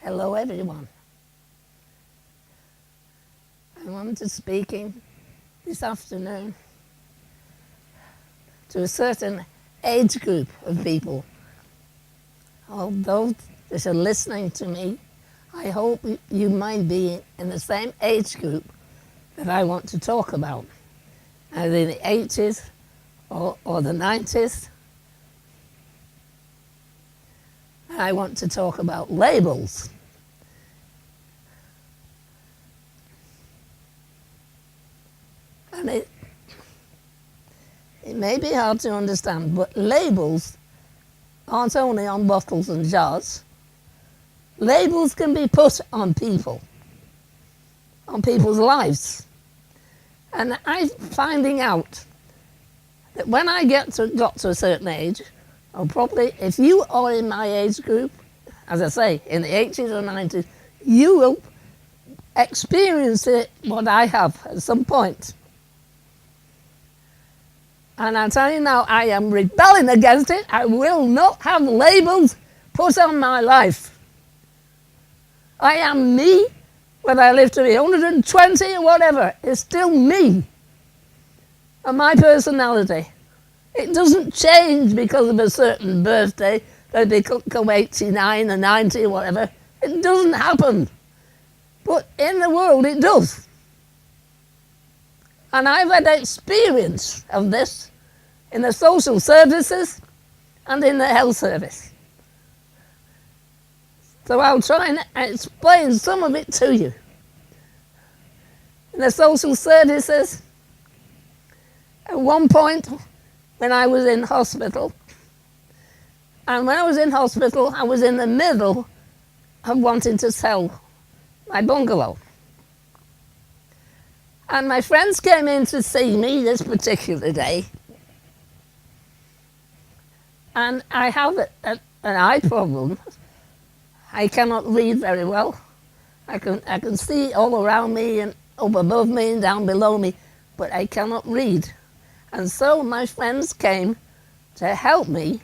Hello everyone. I wanted to speaking this afternoon to a certain age group of people. Although that are listening to me, I hope you might be in the same age group that I want to talk about, either in the 80s or the 90s. I want to talk about labels. And it may be hard to understand, but labels aren't only on bottles and jars. Labels can be put on people, on people's lives. And I'm finding out that when I got to a certain age, or probably if you are in my age group, as I say, in the 80s or 90s, you will experience it, what I have at some point. And I tell you now, I am rebelling against it. I will not have labels put on my life. I am me, whether I live to be 120 or whatever, it's still me and my personality. It doesn't change because of a certain birthday, that they become 89 or 90 or whatever. It doesn't happen. But in the world it does. And I've had experience of this in the social services and in the health service. So I'll try and explain some of it to you. In the social services, at one point when I was in hospital, and when I was in hospital, I was in the middle of wanting to sell my bungalow. And my friends came in to see me this particular day. And I have an eye problem. I cannot read very well. I can see all around me and up above me and down below me, but I cannot read. And so my friends came to help me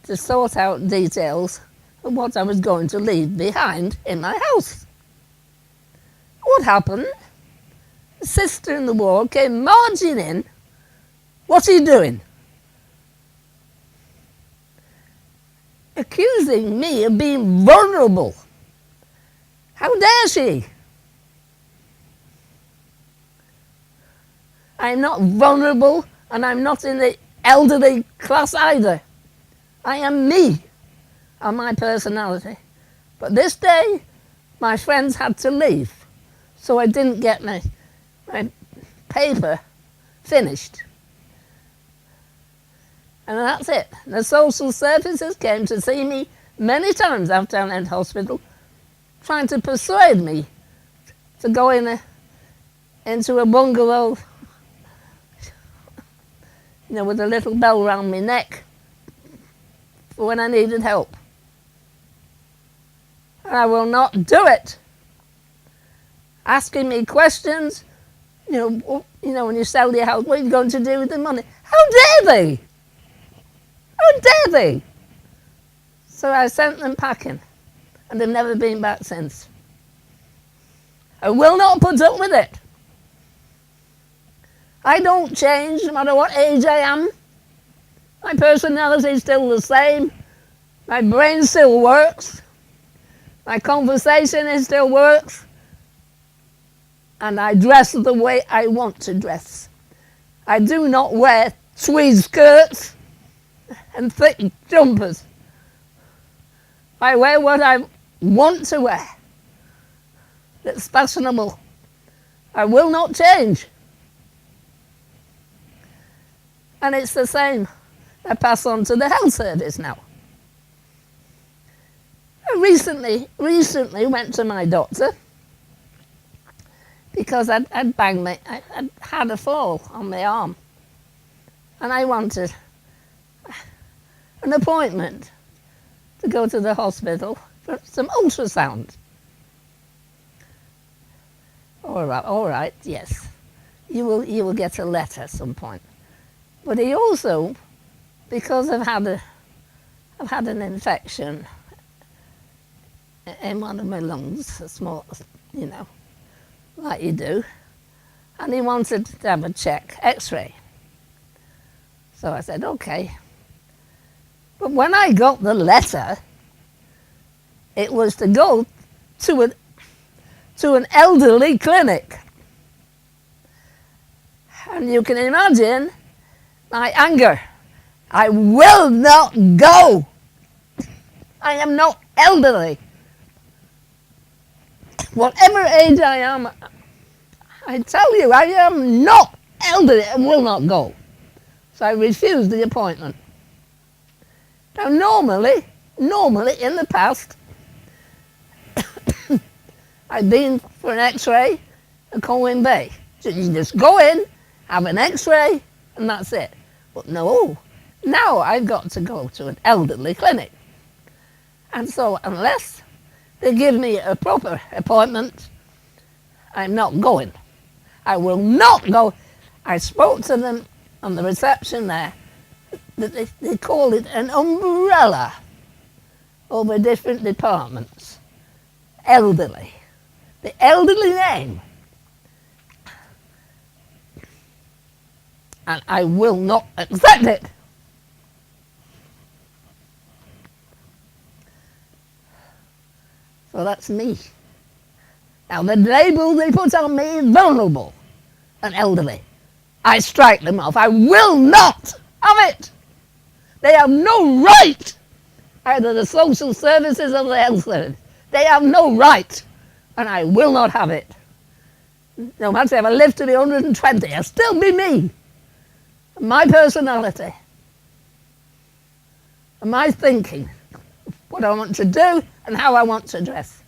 to sort out details of what I was going to leave behind in my house. What happened? A sister in the ward came marching in. What are you doing? Accusing me of being vulnerable. How dare she? I'm not vulnerable, and I'm not in the elderly class either. I am me and my personality. But this day, my friends had to leave, so I didn't get my paper finished. And that's it. The social services came to see me many times after I left hospital, trying to persuade me to go into a bungalow, with a little bell round my neck for when I needed help. And I will not do it. Asking me questions, when you sell your house, what are you going to do with the money? How dare they? How dare they? So I sent them packing, and they've never been back since. I will not put up with it. I don't change no matter what age I am. My personality is still the same. My brain still works. My conversation still works. And I dress the way I want to dress. I do not wear tweed skirts and thick jumpers. I wear what I want to wear. That's fashionable. I will not change. And it's the same. I pass on to the health service now. I recently went to my doctor because I'd had a fall on my arm. And I wanted an appointment to go to the hospital for some ultrasound. All right, yes. You will get a letter at some point. But he also, because I've had an infection in one of my lungs, a small, you know, like you do. And he wanted to have a check, x-ray. So I said, okay. But when I got the letter, it was to go to an elderly clinic. And you can imagine my anger. I will not go. I am not elderly. Whatever age I am, I tell you, I am not elderly and will not go. So I refused the appointment. Now normally in the past, I've been for an x-ray at Colwyn Bay. So you just go in, have an x-ray, and that's it. But no, now I've got to go to an elderly clinic. And so unless they give me a proper appointment, I'm not going. I will not go. I spoke to them on the reception there, that they call it an umbrella over different departments. Elderly. The elderly name. And I will not accept it. So that's me. Now the label they put on me is vulnerable and elderly. I strike them off. I will not have it. They have no right, either the social services or the health service. They have no right, and I will not have it. No matter if I live to be 120, I'll still be me. My personality, and my thinking, what I want to do and how I want to dress.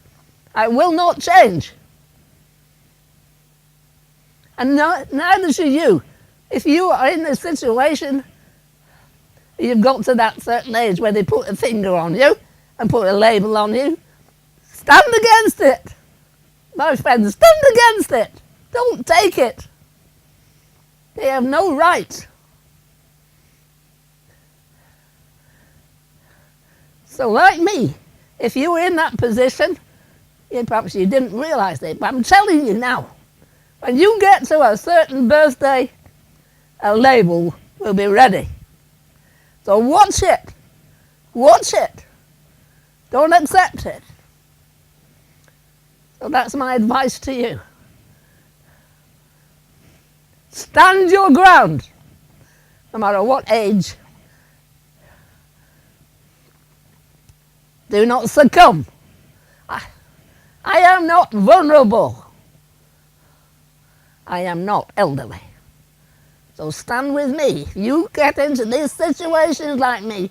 I will not change. And neither should you. If you are in a situation, you've got to that certain age where they put a finger on you and put a label on you, stand against it. My friends, stand against it. Don't take it. They have no right. So like me, if you were in that position, perhaps you didn't realise it, but I'm telling you now, when you get to a certain birthday, a label will be ready. So watch it. Watch it. Don't accept it. So that's my advice to you. Stand your ground, no matter what age. Do not succumb. I am not vulnerable. I am not elderly. So stand with me. If you get into these situations like me,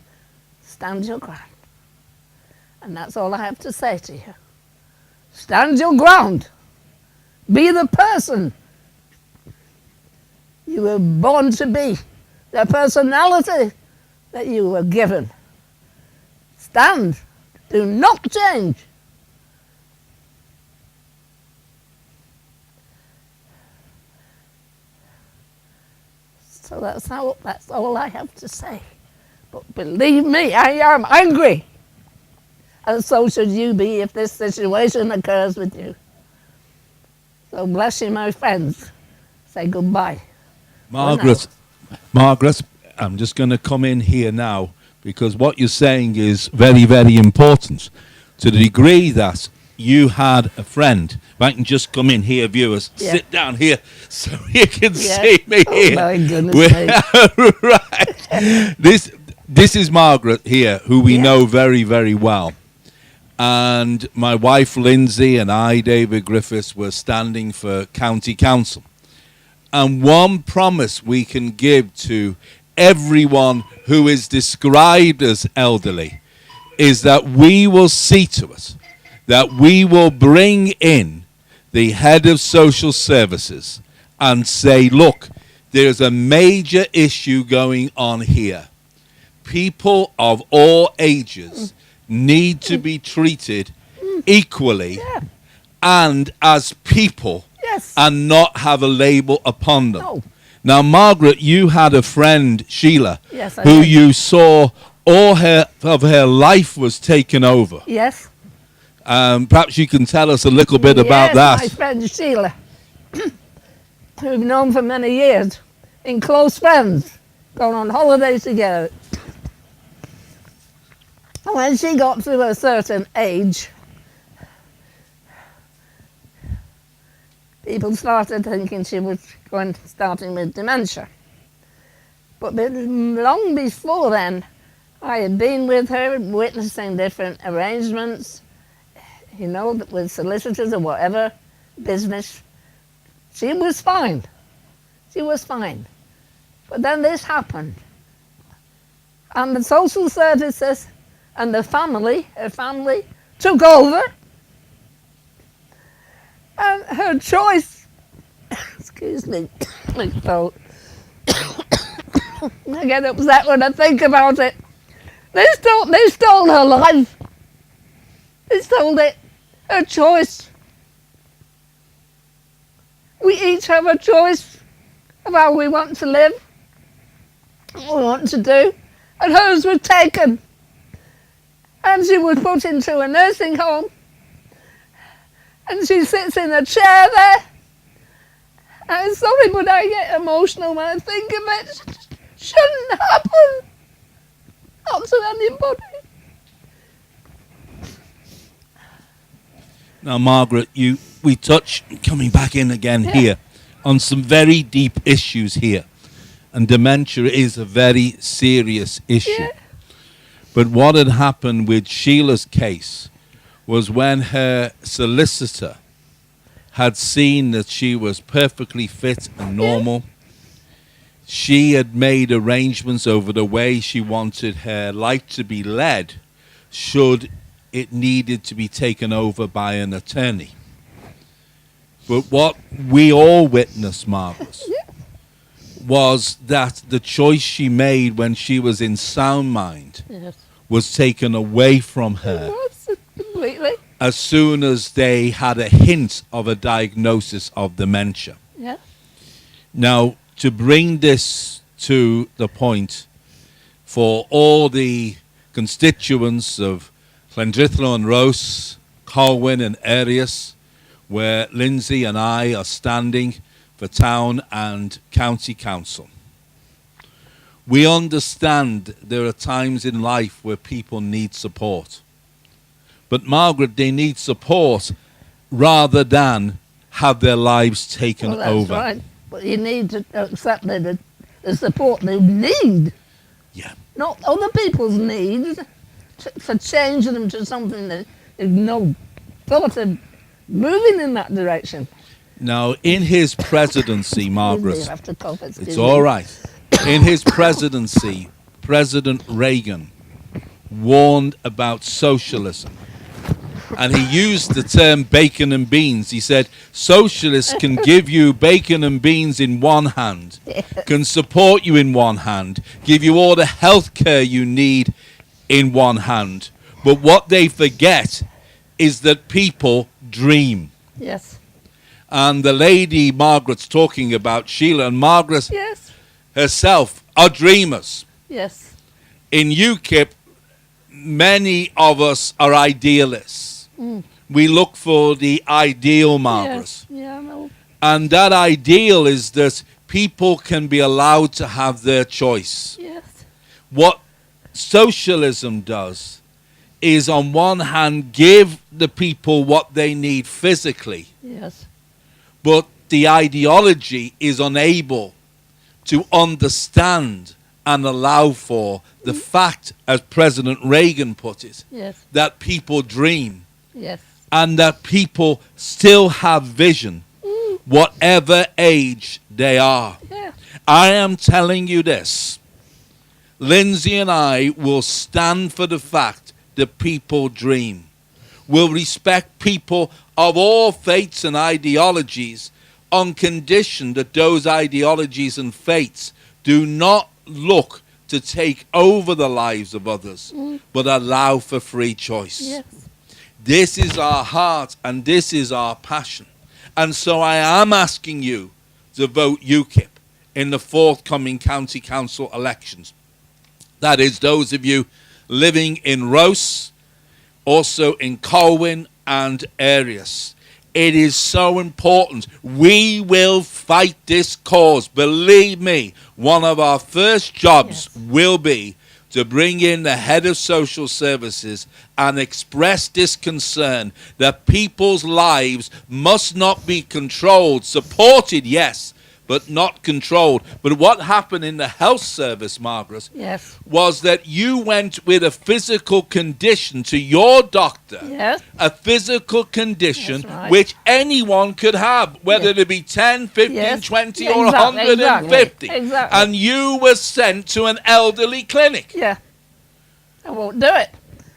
stand your ground. And that's all I have to say to you. Stand your ground. Be the person you were born to be, the personality that you were given. Stand. Do not change. So that's all I have to say. But believe me, I am angry. And so should you be if this situation occurs with you. So bless you, my friends. Say goodbye. Margaret, I'm just going to come in here now, because what you're saying is very, very important. To the degree that you had a friend, if I can just come in here, viewers, sit down here so you can see me here. My goodness me. Right. This is Margaret here, who we know very, very well. And my wife, Lindsay, and I, David Griffiths, were standing for county council. And one promise we can give to everyone who is described as elderly is that we will see to it that we will bring in the head of social services and say, look, there's a major issue going on here. People of all ages need to be treated equally and as people and not have a label upon them. No. Now, Margaret, you had a friend, Sheila, Yes, I who did. you saw all of her life was taken over. Yes. Perhaps you can tell us a little bit about that. My friend Sheila, who we've known for many years, in close friends, going on holidays together. And when she got to a certain age, people started thinking she was starting with dementia. But long before then, I had been with her, witnessing different arrangements, you know, with solicitors or whatever, business. She was fine. She was fine. But then this happened. And the social services and the family, her family, took over. And her choice, excuse me, so I get upset when I think about it. They stole her life. They stole it, her choice. We each have a choice of how we want to live, what we want to do, and hers was taken. And she was put into a nursing home, and she sits in a chair there. I'm sorry, but I get emotional when I think of it. Shouldn't happen. Not to anybody. Now, Margaret, we touch, coming back in again here, on some very deep issues here. And dementia is a very serious issue. Yeah. But what had happened with Sheila's case was when her solicitor had seen that she was perfectly fit and normal, she had made arrangements over the way she wanted her life to be led should it needed to be taken over by an attorney. But what we all witnessed, Margaret, was that the choice she made when she was in sound mind was taken away from her Completely. as soon as they had a hint of a diagnosis of dementia. Yeah. Now, to bring this to the point for all the constituents of LLANDRILLO and RHOS, COLWYN and EIRIAS, where Lindsay and I are standing for town and county council. We understand there are times in life where people need support. But Margaret, they need support rather than have their lives taken over. That's right. But you need to accept the support they need. Yeah. Not other people's needs for changing them to something that is no thought of moving in that direction. Now, in his presidency, Margaret, You have to cough, excuse it's me. all right. In his presidency, President Reagan warned about socialism. And he used the term bacon and beans. He said, socialists can give you bacon and beans in one hand, can support you in one hand, give you all the health care you need in one hand. But what they forget is that people dream. Yes. And the lady Margaret's talking about, Sheila, and Margaret Yes. herself are dreamers. Yes. In UKIP, many of us are idealists. We look for the ideal, Margaret. Yes. Yeah, I know. And that ideal is that people can be allowed to have their choice. Yes. What socialism does is, on one hand, give the people what they need physically, Yes. but the ideology is unable to understand and allow for the fact, as President Reagan put it, Yes. that people dream Yes. and that people still have vision, whatever age they are. Yeah. I am telling you this. Lindsay and I will stand for the fact that people dream. We'll respect people of all faiths and ideologies on condition that those ideologies and faiths do not look to take over the lives of others, but allow for free choice. Yes. This is our heart and this is our passion. And so I am asking you to vote UKIP in the forthcoming county council elections. That is, those of you living in RHOS, also in COLWYN and EIRIAS. It is so important. We will fight this cause. Believe me, one of our first jobs will be to bring in the head of social services and express this concern that people's lives must not be controlled, supported, yes, but not controlled. But what happened in the health service, Margaret, was that you went with a physical condition to your doctor, a physical condition which anyone could have, whether it be 10, 15, 20 or 150. Exactly. And you were sent to an elderly clinic. Yeah. I won't do it.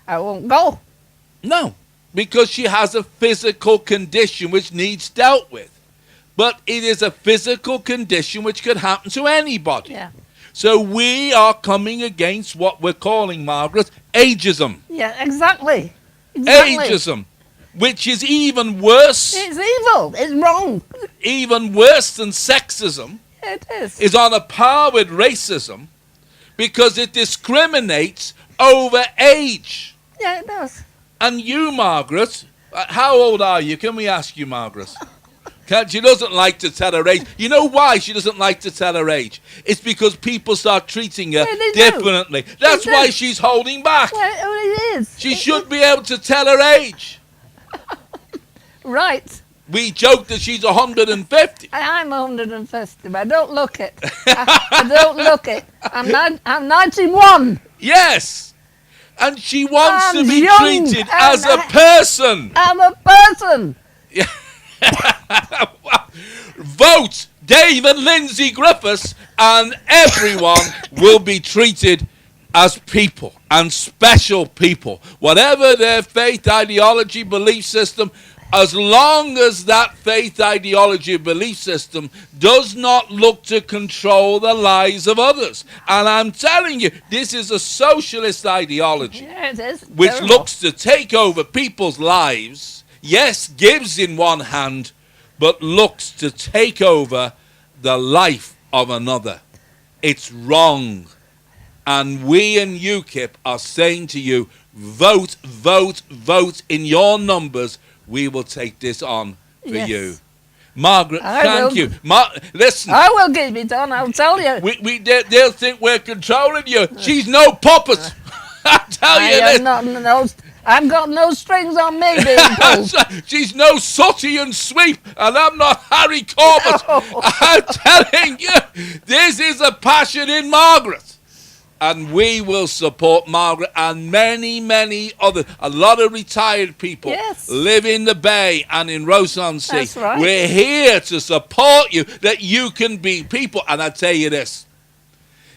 I won't go. No, because she has a physical condition which needs dealt with. But it is a physical condition which could happen to anybody. Yeah. So we are coming against what we're calling, Margaret, ageism. Yeah, exactly. Ageism, which is even worse. It's evil. It's wrong. Even worse than sexism. It is. Is on a par with racism because it discriminates over age. Yeah, it does. And you, Margaret, how old are you? Can we ask you, Margaret? She doesn't like to tell her age. You know why she doesn't like to tell her age? It's because people start treating her differently. That's why she's holding back. Well, it is. She should be able to tell her age. Right. We joke that she's 150. I'm 150, but I don't look it. I don't look it. I'm 91. Yes. And she wants to be young, treated as a person. I'm a person. Vote David Lindsay Griffiths and everyone will be treated as people and special people. Whatever their faith, ideology, belief system, as long as that faith, ideology, belief system does not look to control the lives of others. And I'm telling you, this is a socialist ideology which looks to take over people's lives. Yes, gives in one hand, but looks to take over the life of another. It's wrong. And we in UKIP are saying to you, vote, vote, vote in your numbers. We will take this on for you. Margaret, thank you. Listen. I will give it on, I'll tell you. They'll think we're controlling you. She's no puppet. I tell you this. I've got no strings on me being pulled. She's no sooty and sweep, and I'm not Harry Corbett. No. I'm telling you, this is a passion in Margaret. And we will support Margaret and many, many others. A lot of retired people live in the Bay and in RHOS-on-Sea. That's right. We're here to support you, that you can be people. And I tell you this,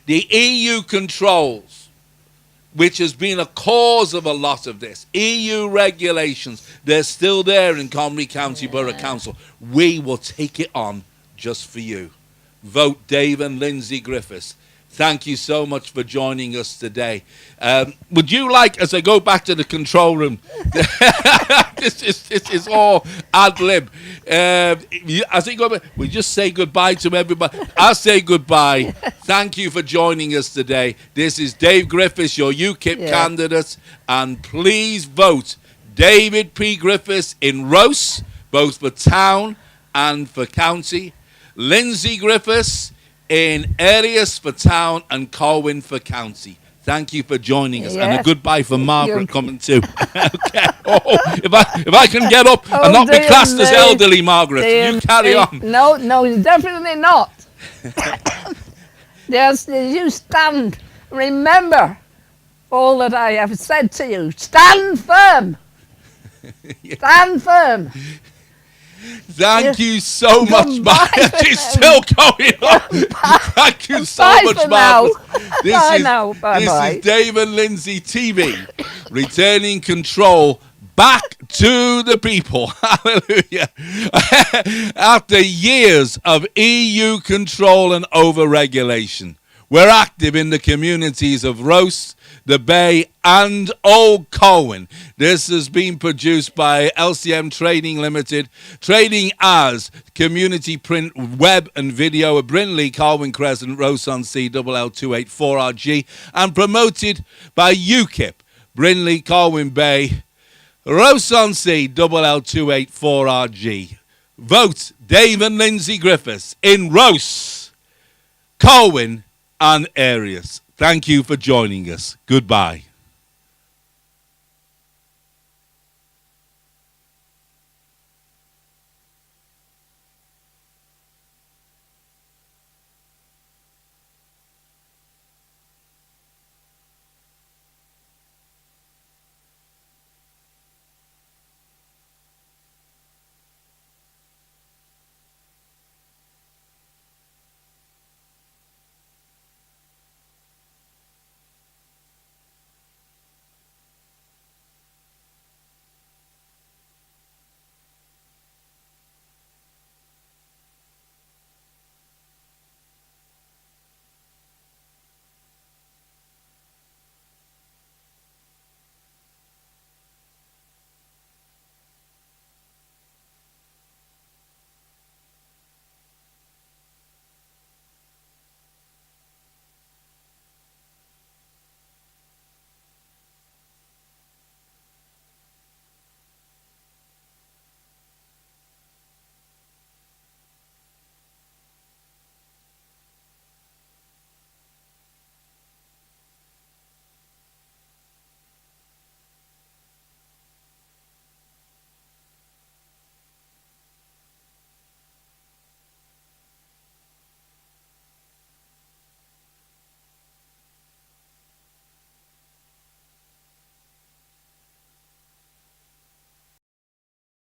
the EU controls, which has been a cause of a lot of this, EU regulations, they're still there in Conwy County Borough Council. We will take it on just for you. Vote Dave and Lindsay Griffiths. Thank you so much for joining us today. Would you like, as I go back to the control room, this is all ad lib. As I go back, we just say goodbye to everybody. I'll say goodbye. Thank you for joining us today. This is Dave Griffiths, your UKIP candidate. And please vote David P. Griffiths in RHOS, both for town and for county. Lindsay Griffiths in EIRIAS for town and COLWYN for county. Thank you for joining us, and a goodbye for Margaret coming too. Okay. If I can get up and not be classed as elderly, Margaret, you carry on. No, definitely not. You stand. Remember all that I have said to you. Stand firm. Stand firm. Thank you so much, Margaret. She's still going on. Thank you so much, Margaret. This is Dave and Lindsay TV, returning control back to the people. Hallelujah. After years of EU control and over-regulation, we're active in the communities of RHOS, the Bay, and Old Colwyn. This has been produced by LCM Trading Limited, trading as Community Print Web and Video of Brindley, Colwyn Crescent, RHOS-on-Sea, LL284RG, and promoted by UKIP, Brindley, Colwyn Bay, RHOS on C, LL284RG. Vote Dave and Lindsay Griffiths in RHOS, COLWYN and EIRIAS. Thank you for joining us. Goodbye.